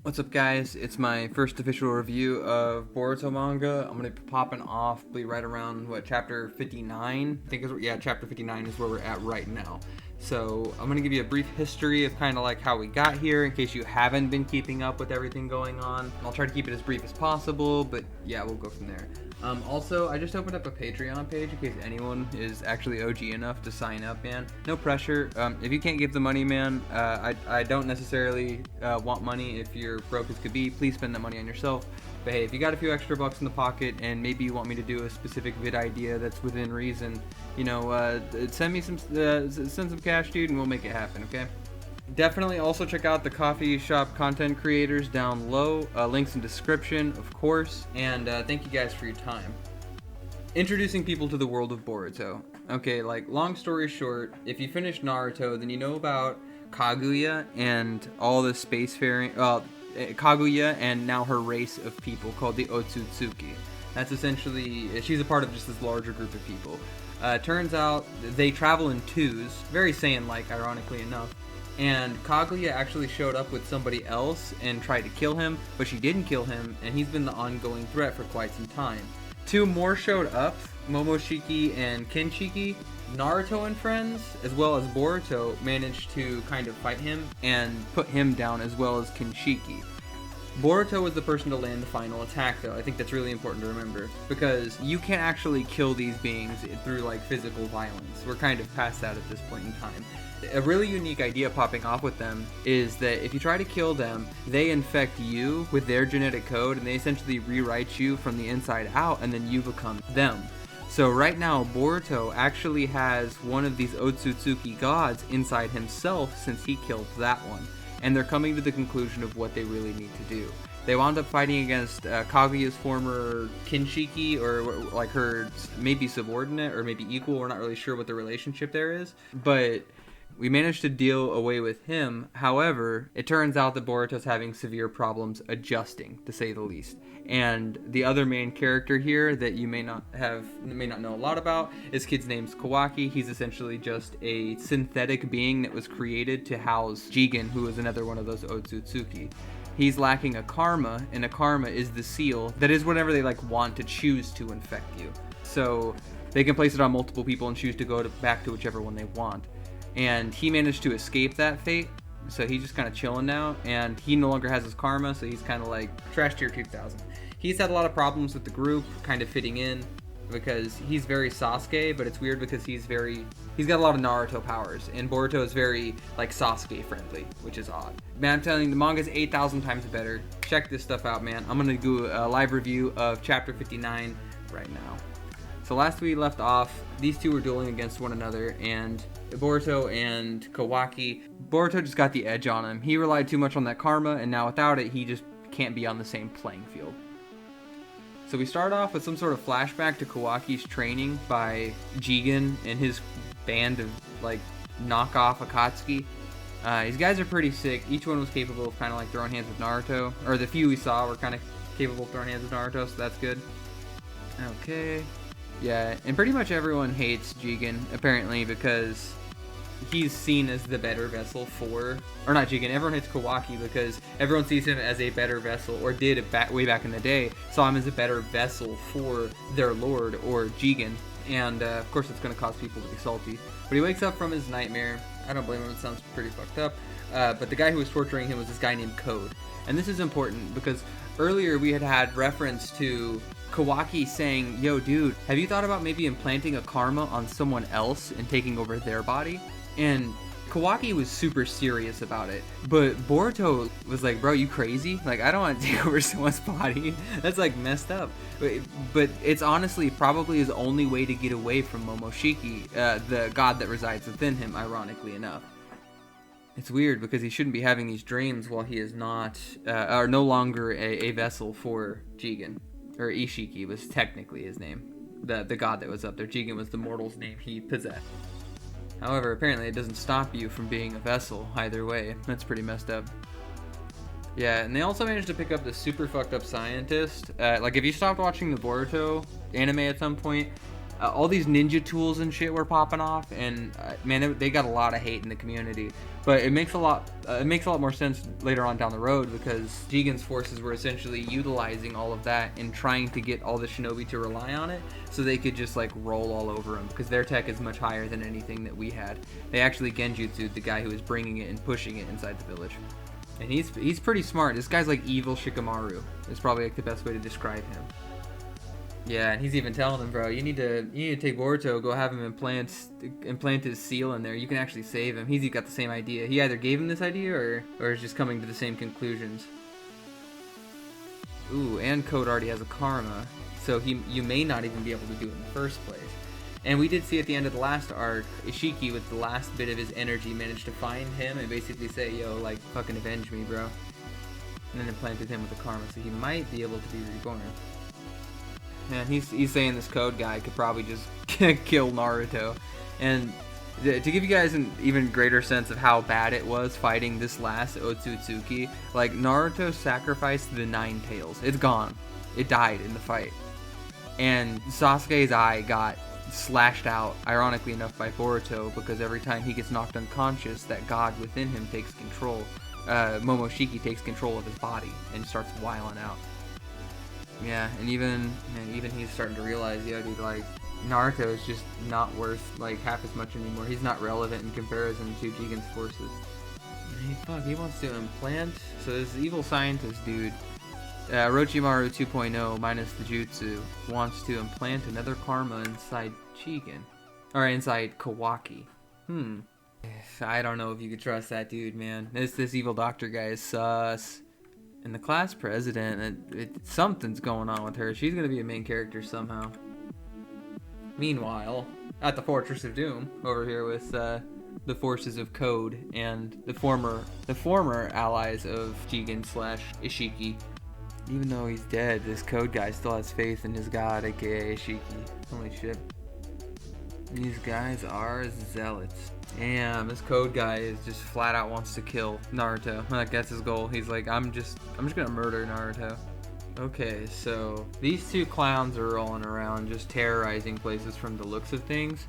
What's up, guys? It's my first official review of Boruto manga. I'm gonna be popping off right around chapter 59. I think chapter 59 is where we're at right now. So I'm gonna give you a brief history of kind of like how we got here in case you haven't been keeping up with everything going on. I'll try to keep it as brief as possible, but yeah, we'll go from there. Also, I just opened up a Patreon page in case anyone is actually OG enough to sign up, man. No pressure. If you can't give the money, man, I don't necessarily want money. If you're broke as could be, please spend that money on yourself. But hey, if you got a few extra bucks in the pocket and maybe you want me to do a specific vid idea that's within reason, send me send some cash, dude, and we'll make it happen, okay? Definitely also check out the coffee shop content creators down low. Links in description, of course. And thank you guys for your time. Introducing people to the world of Boruto. Okay, long story short, if you finish Naruto, then you know about Kaguya and all the spacefaring, Kaguya and now her race of people called the Otsutsuki. That's essentially, she's a part of just this larger group of people. Turns out they travel in twos, very Saiyan-like, ironically enough. And Kaguya actually showed up with somebody else and tried to kill him, but she didn't kill him, and he's been the ongoing threat for quite some time. Two more showed up, Momoshiki and Kinshiki. Naruto and friends, as well as Boruto, managed to kind of fight him and put him down, as well as Kinshiki. Boruto was the person to land the final attack, though. I think that's really important to remember, because you can't actually kill these beings through physical violence. We're kind of past that at this point in time. A really unique idea popping off with them is that if you try to kill them, they infect you with their genetic code, and they essentially rewrite you from the inside out, and then you become them. So right now, Boruto actually has one of these Otsutsuki gods inside himself since he killed that one. And they're coming to the conclusion of what they really need to do. They wound up fighting against Kaguya's former Kinshiki, or her maybe subordinate or maybe equal. We're not really sure what the relationship there is. But we managed to deal away with him. However, it turns out that Boruto's having severe problems adjusting, to say the least. And the other main character here that you may not know a lot about, this kid's name's Kawaki. He's essentially just a synthetic being that was created to house Jigen, who is another one of those Otsutsuki. He's lacking a karma, and a karma is the seal that is whenever they want to choose to infect you. So they can place it on multiple people and choose to go back to whichever one they want. And he managed to escape that fate, so he's just kind of chilling now, and he no longer has his karma, so he's kind of trash tier 2000. He's had a lot of problems with the group, kind of fitting in, because he's very Sasuke, but it's weird because he's got a lot of Naruto powers, and Boruto is very Sasuke friendly, which is odd. Man, I'm telling you, the manga's 8,000 times better. Check this stuff out, man. I'm gonna do a live review of chapter 59 right now. So last we left off, these two were dueling against one another, and Boruto and Kawaki. Boruto just got the edge on him. He relied too much on that karma, and now without it, he just can't be on the same playing field. So we start off with some sort of flashback to Kawaki's training by Jigen and his band of knockoff Akatsuki. These guys are pretty sick. Each one was capable of kind of throwing hands with Naruto, or the few we saw were kind of capable of throwing hands with Naruto, so that's good. Okay. Yeah, and pretty much everyone hates Jigen, apparently, because he's seen as the better vessel for... Or not Jigen, everyone hates Kawaki because everyone sees him as a better vessel, or did way back in the day, saw him as a better vessel for their lord, or Jigen. And, of course, it's going to cause people to be salty. But he wakes up from his nightmare. I don't blame him, it sounds pretty fucked up. But the guy who was torturing him was this guy named Code. And this is important because earlier we had reference to Kawaki saying, yo dude, have you thought about maybe implanting a karma on someone else and taking over their body? And Kawaki was super serious about it, but Boruto was like, bro, you crazy? I don't want to take over someone's body. That's messed up. But it's honestly probably his only way to get away from Momoshiki, the god that resides within him, ironically enough. It's weird because he shouldn't be having these dreams while he is not, or no longer a vessel for Jigen. Or Ishiki was technically his name. The god that was up there. Jigen was the mortal's name he possessed. However, apparently it doesn't stop you from being a vessel either way. That's pretty messed up. Yeah, and they also managed to pick up this super fucked up scientist. If you stopped watching the Boruto anime at some point, all these ninja tools and shit were popping off, and man, they got a lot of hate in the community. But it makes a lot more sense later on down the road, because Jigen's forces were essentially utilizing all of that and trying to get all the shinobi to rely on it, so they could just like roll all over him, because their tech is much higher than anything that we had. They actually genjutsu'd the guy who was bringing it and pushing it inside the village. And he's pretty smart. This guy's like evil Shikamaru. Is probably like the best way to describe him. Yeah, and he's even telling him, bro, you need to take Boruto, go have him implant his seal in there. You can actually save him. He's got the same idea. He either gave him this idea or is just coming to the same conclusions. Ooh, and Code already has a karma, so you may not even be able to do it in the first place. And we did see at the end of the last arc, Ishiki with the last bit of his energy managed to find him and basically say, yo, like, fucking avenge me, bro. And then implanted him with the karma, so he might be able to be reborn. And he's saying this Code guy could probably just kill Naruto. And to give you guys an even greater sense of how bad it was fighting this last Otsutsuki, like, Naruto sacrificed the 9 tails. It's gone. It died in the fight. And Sasuke's eye got slashed out, ironically enough, by Boruto, because every time he gets knocked unconscious, that god within him takes control. Momoshiki takes control of his body and starts wiling out. Yeah, and even he's starting to realize, yeah, dude, like, Naruto is just not worth, like, half as much anymore. He's not relevant in comparison to Jigen's forces. He wants to implant, so this evil scientist dude, Orochimaru 2.0 minus the jutsu, wants to implant another karma inside Jigen. Or inside Kawaki. I don't know if you could trust that dude, man. This evil doctor guy is sus. And the class president, something's going on with her. She's gonna be a main character somehow. Meanwhile, at the Fortress of Doom, over here with the forces of Code and the former allies of Jigen / Ishiki. Even though he's dead, this Code guy still has faith in his god, aka Ishiki. Holy shit. These guys are zealots. Damn, this Code guy is just flat out wants to kill Naruto. Like, that's his goal. He's like, I'm just gonna murder Naruto. Okay, so these two clowns are rolling around just terrorizing places from the looks of things.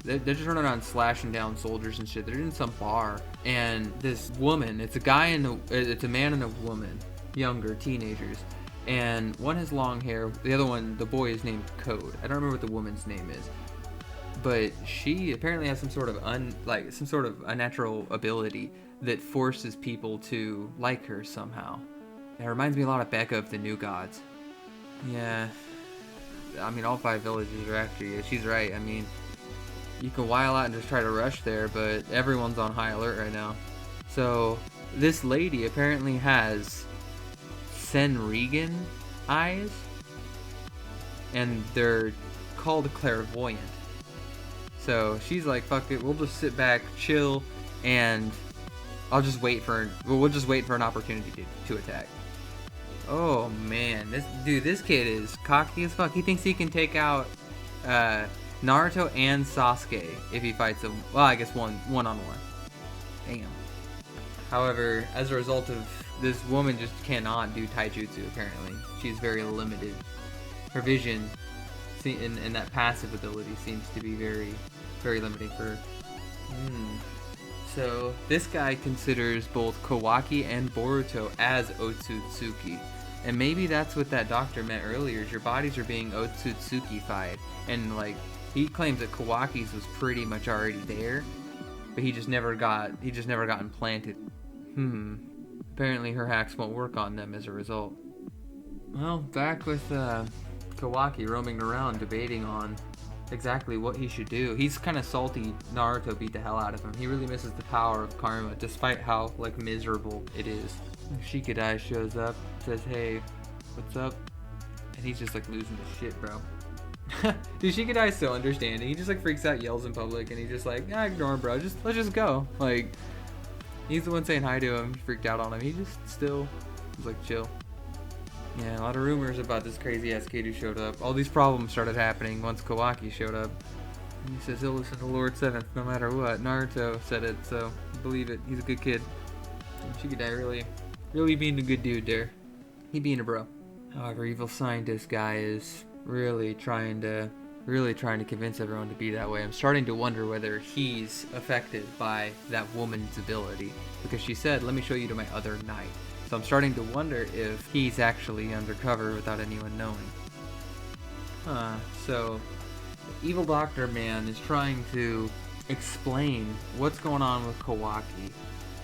They're just running around slashing down soldiers and shit. They're in some bar, and this woman, it's a man and a woman, younger teenagers, and one has long hair. The other one, the boy, is named Code. I don't remember what the woman's name is. But she apparently has some sort of unnatural ability that forces people to like her somehow. It reminds me a lot of Becca of the New Gods. Yeah, I mean, all 5 villages are actually, she's right. I mean, you can while out and just try to rush there, but everyone's on high alert right now. So this lady apparently has Senrigan eyes, and they're called clairvoyant. So she's like, fuck it, we'll just sit back, chill, and we'll just wait for an opportunity to attack. Oh man, this kid is cocky as fuck. He thinks he can take out Naruto and Sasuke if he fights them. Well, I guess one-on-one. Damn. However, as a result of this woman just cannot do taijutsu, apparently. She's very limited. Her vision and that passive ability seems to be very, very limiting for her. So this guy considers both Kawaki and Boruto as Otsutsuki. And maybe that's what that doctor meant earlier, is your bodies are being Otsutsuki-fied. And like, he claims that Kawaki's was pretty much already there, but he just never got implanted. Apparently her hacks won't work on them as a result. Well, back with Kawaki roaming around debating on exactly what he should do. He's kind of salty Naruto beat the hell out of him. He really misses the power of karma, despite how, like, miserable it is. Shikadai shows up, says, hey, what's up? And he's just, like, losing his shit, bro. Dude, Shikadai's so understanding. He just, like, freaks out, yells in public, and he's just like, ignore him, bro. Let's just go. Like, he's the one saying hi to him. He freaked out on him. He just still was like, chill. Yeah, a lot of rumors about this crazy-ass kid who showed up. All these problems started happening once Kawaki showed up. And he says he'll listen to Lord Seventh no matter what. Naruto said it, so believe it. He's a good kid. And Shikadai really being a good dude there. He being a bro. However, evil scientist guy is really trying to really trying to convince everyone to be that way. I'm starting to wonder whether he's affected by that woman's ability, because she said, let me show you to my other night. So I'm starting to wonder if he's actually undercover without anyone knowing. So Evil Doctor Man is trying to explain what's going on with Kawaki.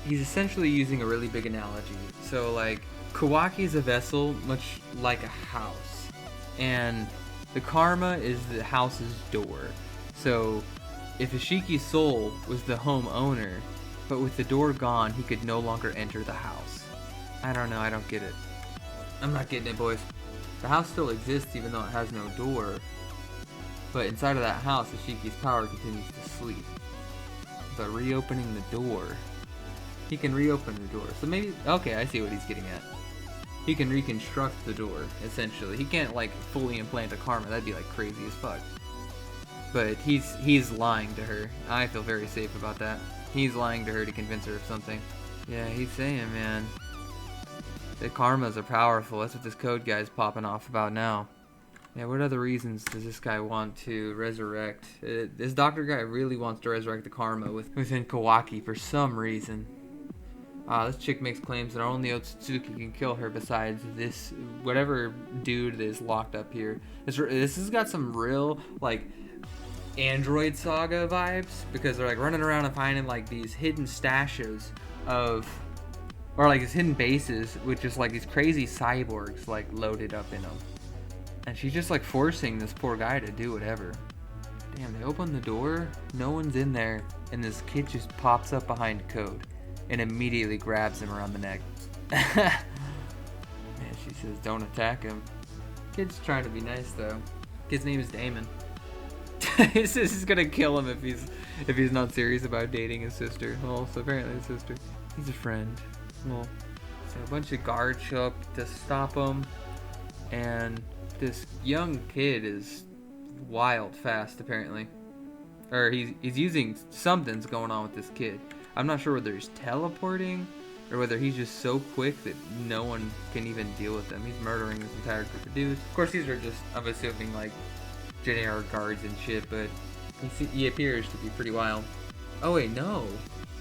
He's essentially using a really big analogy. So like, Kawaki is a vessel much like a house, and the karma is the house's door. So if Ishiki's soul was the home owner, but with the door gone, he could no longer enter the house. I don't know, I don't get it. I'm not getting it, boys. The house still exists even though it has no door. But inside of that house, Ishiki's power continues to sleep. But reopening the door, he can reopen the door. So maybe, okay, I see what he's getting at. He can reconstruct the door, essentially. He can't, like, fully implant a karma. That'd be, like, crazy as fuck. But he's lying to her. I feel very safe about that. He's lying to her to convince her of something. Yeah, he's saying, man, the karmas are powerful. That's what this code guy's popping off about now. Yeah, what other reasons does this guy want to resurrect? This doctor guy really wants to resurrect the karma within Kawaki for some reason. This chick makes claims that only Otsutsuki can kill her besides this, whatever dude that is locked up here. This has got some real, like, Android Saga vibes, because they're, like, running around and finding, like, these hidden stashes of, or, like, these hidden bases with just, like, these crazy cyborgs, like, loaded up in them. And she's just, like, forcing this poor guy to do whatever. Damn, they open the door, no one's in there, and this kid just pops up behind Code and immediately grabs him around the neck. Man, she says, don't attack him. Kid's trying to be nice, though. Kid's name is Damon. This is gonna kill him if he's not serious about dating his sister. Well, so apparently his sister. He's a friend. Well, so a bunch of guards show up to stop him, and this young kid is wild fast, apparently. Or he's using, something's going on with this kid. I'm not sure whether he's teleporting or whether he's just so quick that no one can even deal with him. He's murdering this entire group of dudes. Of course, these are just, I'm assuming, like, generic guards and shit, but he appears to be pretty wild. Oh wait, no.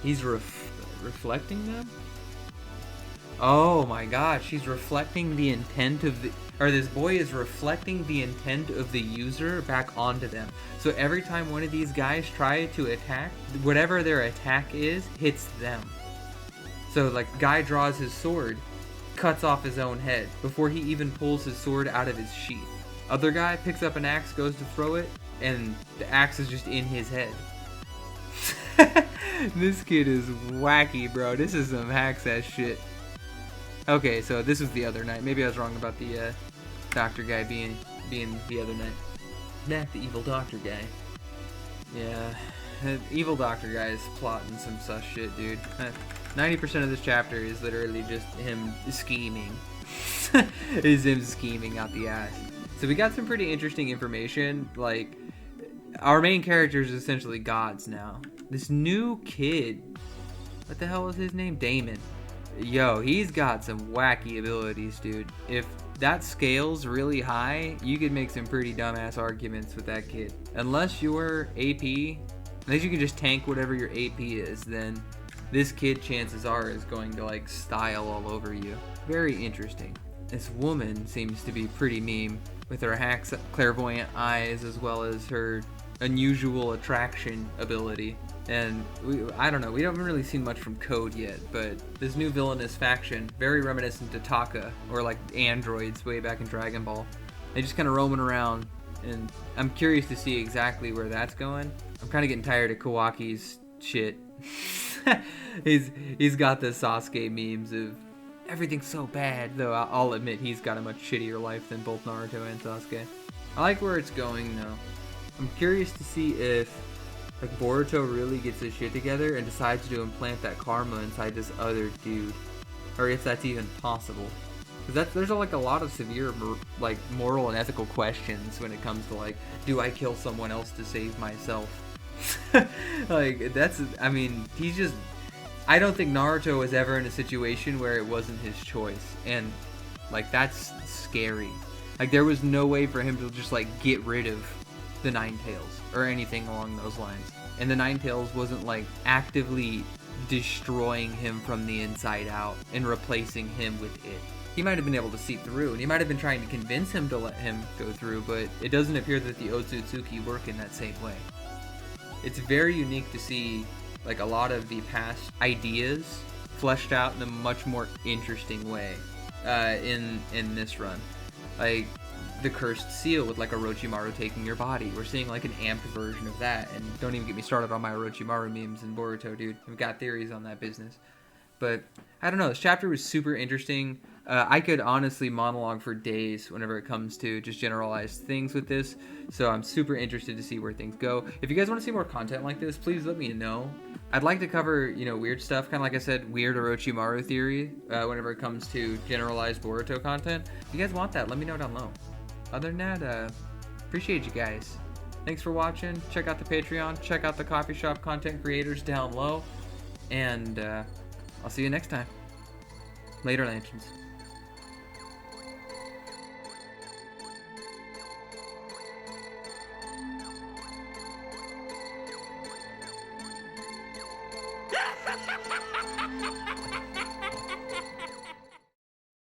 He's reflecting them? Oh my god, she's reflecting the intent of the, or this boy is reflecting the intent of the user back onto them. So every time one of these guys try to attack, whatever their attack is, hits them. So like, guy draws his sword, cuts off his own head before he even pulls his sword out of his sheath. Other guy picks up an axe, goes to throw it, and the axe is just in his head. This kid is wacky, bro. This is some hacks ass shit. Okay, so this was the other night. Maybe I was wrong about the doctor guy being the other night. Not the evil doctor guy. Yeah, the evil doctor guy is plotting some sus shit, dude. 90% of this chapter is literally just him scheming. Is him scheming out the ass. So we got some pretty interesting information. Like, our main character is essentially gods now. This new kid, what the hell was his name? Damon. Yo, he's got some wacky abilities, dude. If that scales really high, you could make some pretty dumbass arguments with that kid. Unless you're AP, unless you can just tank whatever your AP is, then this kid, chances are, is going to, like, style all over you. Very interesting. This woman seems to be pretty meme with her hacks, clairvoyant eyes, as well as her unusual attraction ability. And I don't know, we haven't really seen much from Code yet, but this new villainous faction, very reminiscent to Taka, or like androids way back in Dragon Ball. They just kind of roaming around, and I'm curious to see exactly where that's going. I'm kind of getting tired of Kawaki's shit. He's got the Sasuke memes of everything's so bad, though I'll admit he's got a much shittier life than both Naruto and Sasuke. I like where it's going, though. I'm curious to see if, like, Boruto really gets his shit together and decides to implant that karma inside this other dude, or if that's even possible. Because there's like a lot of severe, like, moral and ethical questions when it comes to, like, do I kill someone else to save myself? Like, that's, I mean, he's just, I don't think Naruto was ever in a situation where it wasn't his choice, and, like, that's scary. Like, there was no way for him to just, like, get rid of the Nine Tails or anything along those lines. And the Nine Tails wasn't like actively destroying him from the inside out and replacing him with it. He might have been able to see through, and he might have been trying to convince him to let him go through, but it doesn't appear that the Otsutsuki work in that same way. It's very unique to see like a lot of the past ideas fleshed out in a much more interesting way in this run. Like the cursed seal with like Orochimaru taking your body. We're seeing like an amped version of that, and don't even get me started on my Orochimaru memes in Boruto, dude. I've got theories on that business. But I don't know, this chapter was super interesting. I could honestly monologue for days whenever it comes to just generalized things with this, so I'm super interested to see where things go. If you guys want to see more content like this, please let me know. I'd like to cover, you know, weird stuff, kind of like I said, weird Orochimaru theory, whenever it comes to generalized Boruto content. If you guys want that, let me know down low. Other than that, appreciate you guys. Thanks for watching. Check out the Patreon. Check out the coffee shop content creators down low. And I'll see you next time. Later, Lanterns.